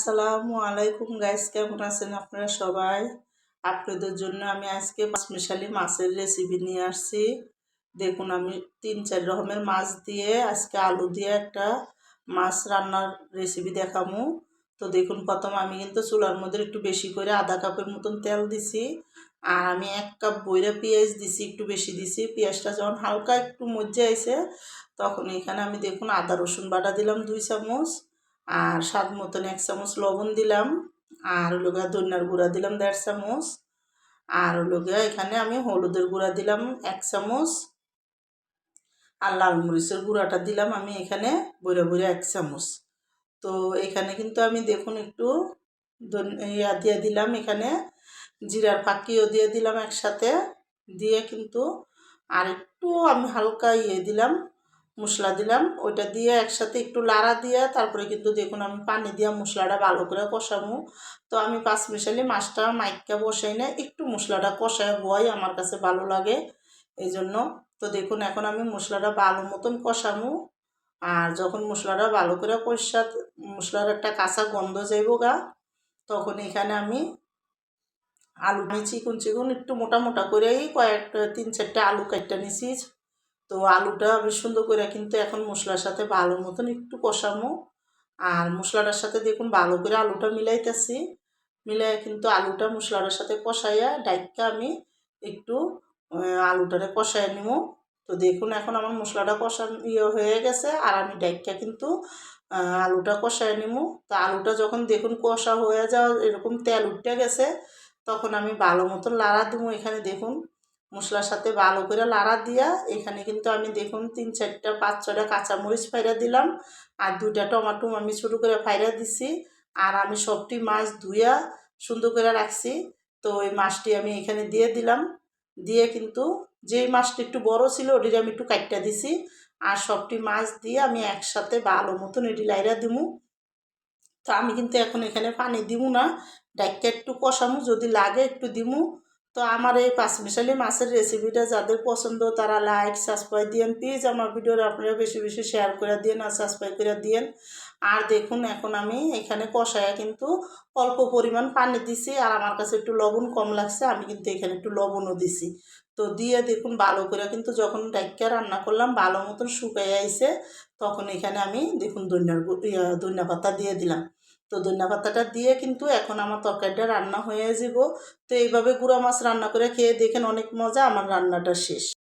আসসালামু আলাইকুম গাইস, কেমন আছেন আপনারা সবাই? আপনাদের জন্য আমি আজকে পাঁচমিশালি মাছের রেসিপি নিয়ে আসছি। দেখুন, আমি 3-4 রকমের মাছ দিয়ে আজকে আলু দিয়ে একটা মাছ রান্নার রেসিপি দেখাবো। তো দেখুন, প্রথম আমি কিন্তু চুলার মধ্যে একটু বেশি করে আধা কাপের মতন তেল দিছি। আর আমি 1 কাপ বইরা পেঁয়াজ দিছি, একটু বেশি দিছি। পেঁয়াজটা যখন হালকা একটু মজে আইছে তখন এখানে আমি দেখুন আদা রসুন বাটা দিলাম 2 চামচ, আর স্বাদ মতন 1 চামচ লবণ দিলাম, আর ধনিয়ার গুঁড়া দিলাম 1.5 চামচ, আর এখানে আমি হলুদের গুঁড়া দিলাম 1 চামচ, আর লাল মরিচের গুঁড়াটা দিলাম আমি এখানে বইরা বইরা 1 চামচ। তো এখানে কিন্তু আমি দেখুন একটু দিয়ে দিলাম, এখানে জিরার ফাঁকিও দিয়ে দিলাম একসাথে, দিয়ে কিন্তু আর একটু আমি হালকা দিলাম, মশলা দিলাম, ওইটা দিয়ে একসাথে একটু লাড়া দিয়ে তারপরে কিন্তু দেখুন আমি পানি দিয়ে মশলাটা ভালো করে কষাবো। তো আমি পাঁচমিশালি মাছটা মাইকা বসাই না, একটু মশলাটা কষায় বয় আমার কাছে ভালো লাগে এই জন্য। তো দেখুন এখন আমি মশলাটা ভালো মতন কষাবো, আর যখন মশলাটা ভালো করে মশলার একটা কাঁচা গন্ধ যাইব গা, তখন এখানে আমি আলু চিকন চিকন একটু মোটা মোটা করেই 3-4টা আলু কাটটা নিছি। তো আলুটা বেশ সুন্দর করে কিন্তু এখন মশলার সাথে ভালো মতন একটু কষামো, আর মশলাটার সাথে দেখুন ভালো করে আলুটা মিলাইতেছি। মিলাই কিন্তু আলুটা মশলাটার সাথে কষাইয়া ডাইকা আমি একটু আলুটারে কষাই নিব। তো দেখুন এখন আমার মশলাটা হয়ে গেছে, আর আমি ডাইকা কিন্তু আলুটা কষাই নিব। তো আলুটা যখন দেখুন কষা হয়ে যাওয়া এরকম তেল উঠে গেছে, তখন আমি ভালো মতন লাড়া দিব। এখানে দেখুন মশলার সাথে ভালো করে লাড়া দিয়া এখানে কিন্তু আমি দেখুন 3-4টা 5-6টা কাঁচামরিচ ফাইরা দিলাম, আর 2টা টমাটো আমি ছোটো করে ফাইরা দিছি। আর আমি সবটি মাছ ধুইয়া সুন্দর করে রাখছি, তো ওই মাছটি আমি এখানে দিয়ে দিলাম। দিয়ে কিন্তু যেই মাছটি একটু বড় ছিল ওটির আমি একটু কাটটা দিছি, আর সবটি মাছ দিয়ে আমি একসাথে ভালো মতন এটি লাইরা দিমু। তো আমি কিন্তু এখন এখানে পানি দিব না, ডাইকা একটু কষামু, যদি লাগে একটু দিমু। তো আমার এই পাঁচমিশালি মাছের রেসিপিটা যাদের পছন্দ তারা লাইক সাবস্ক্রাইব দিয়েন প্লিজ। আমার ভিডিওটা আপনারা বেশি বেশি শেয়ার করে দিন আর সাবস্ক্রাইব করে দিন। আর দেখুন এখন আমি এখানে কষায়া কিন্তু অল্প পরিমাণ পানি দিছি, আর আমার কাছে একটু লবণ কম লাগছে, আমি কিন্তু এখানে একটু লবণও দিছি। তো দিয়ে দেখুন ভালো করে কিন্তু যখন ডাইকা রান্না করলাম ভালো মতন শুকাইয়া আইছে, তখন এখানে আমি দেখুন ধনিয়া পাতা দিয়ে দিলাম। তো ধনিয়া পাতাটা দিয়ে কিন্তু এখন আমার তরকারিটা রান্না হয়ে যাব। তো এইভাবে গুঁড়া মাছ রান্না করে খেয়ে দেখেন, অনেক মজা। আমার রান্নাটা শেষ।